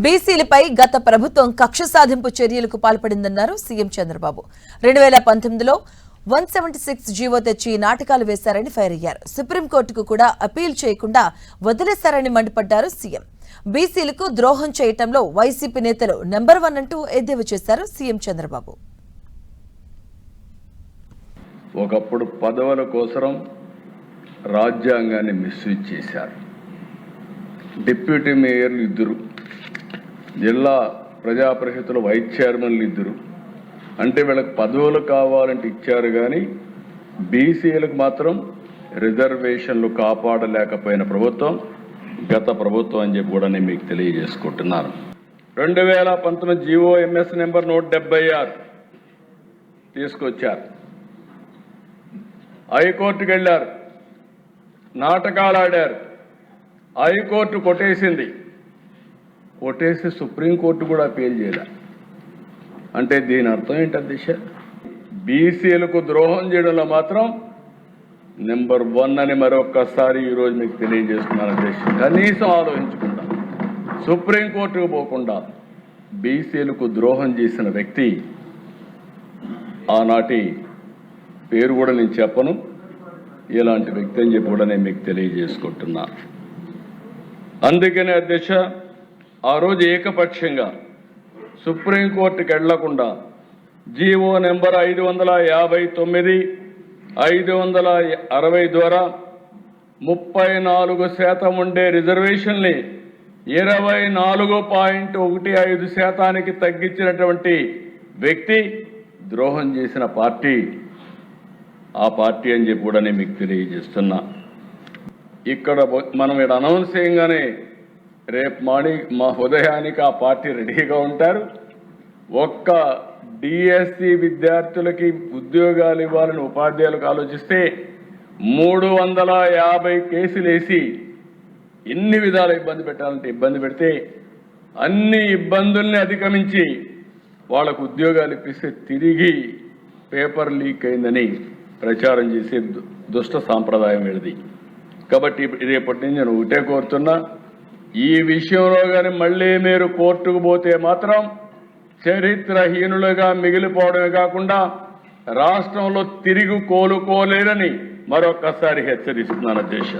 బీసీలపై గత ప్రభుత్వం కక్ష సాధింపు చర్యలకు పాల్పడిందన్నారు సీఎం చంద్రబాబు. 2019లో 176 జీవో తెచ్చి నాటకాలు వేశారని ఫైర్ అయ్యారు. సుప్రీంకోర్టుకు కూడా అపీల్ చేయకుండా వదిలేశారని మండిపడ్డారు సీఎం. బీసీలకు ద్రోహం చేయటంలో వైసీపీ నేతలు నెంబర్ 1 అంటూ ఎద్దేవా చేశారు సీఎం చంద్రబాబు. ఒకప్పుడు పదవుల కోసం రాజ్యాంగాన్ని మిస్యూజ్ చేశారు. డిప్యూటీ మేయర్లు ఇద్దరు, జిల్లా ప్రజాపరిషత్తుల వైస్ చైర్మన్లు ఇద్దరు, అంటే వీళ్ళకి పదవులు కావాలంటే ఇచ్చారు కానీ బీసీలకు మాత్రం రిజర్వేషన్లు కాపాడలేకపోయిన ప్రభుత్వం గత ప్రభుత్వం అని చెప్పి కూడా నేను మీకు తెలియజేసుకుంటున్నాను. 2019 జీవో ఎంఎస్ నెంబర్ 176 తీసుకొచ్చారు. హైకోర్టుకు వెళ్ళారు, నాటకాలు ఆడారు. హైకోర్టు కొట్టేసింది. కొట్టేసి సుప్రీంకోర్టు కూడా అపీల్ చేయాలి. అంటే దీని అర్థం ఏంటి అధ్యక్ష? బీసీలకు ద్రోహం చేయడంలో మాత్రం నెంబర్ 1 అని మరొక్కసారి ఈరోజు మీకు తెలియజేస్తున్నాను అధ్యక్ష. కనీసం ఆలోచించకుండా, సుప్రీంకోర్టుకు పోకుండా బీసీలకు ద్రోహం చేసిన వ్యక్తి, ఆనాటి పేరు కూడా నేను చెప్పను, ఇలాంటి వ్యక్తి అని చెప్పి కూడా నేను మీకు తెలియజేసుకుంటున్నా. అందుకనే అధ్యక్ష, ఆ రోజు ఏకపక్షంగా సుప్రీంకోర్టుకు వెళ్లకుండా జీవో నెంబర్ 559, 560 ద్వారా 34% ఉండే రిజర్వేషన్ని 24.15% తగ్గించినటువంటి వ్యక్తి ద్రోహం చేసిన పార్టీ ఆ పార్టీ అని చెప్పి కూడా నేను మీకు తెలియజేస్తున్నా. ఇక్కడ మనం ఇక్కడ అనౌన్స్ చేయగానే రేపు మా ఉదయానికి ఆ పార్టీ రెడీగా ఉంటారు. ఒక్క డిఎస్సి విద్యార్థులకి ఉద్యోగాలు ఇవ్వాలని ఉపాధ్యాయులకు ఆలోచిస్తే 350 కేసులు వేసి ఎన్ని విధాలు ఇబ్బంది పెట్టాలంటే ఇబ్బంది పెడితే అన్ని ఇబ్బందుల్ని అధిగమించి వాళ్ళకు ఉద్యోగాలు ఇప్పిస్తే తిరిగి పేపర్ లీక్ అయిందని ప్రచారం చేసే దుష్ట సాంప్రదాయం వీళ్ళది. కాబట్టి రేపటి నుంచి నేను ఒకటే కోరుతున్నా, ఈ విషయంలో కానీ మళ్ళీ మీరు కోర్టుకు పోతే మాత్రం చరిత్రహీనులుగా మిగిలిపోవడమే కాకుండా రాష్ట్రంలో తిరిగి కోలుకోలేరని మరొకసారి హెచ్చరిస్తున్నాను అధ్యక్ష.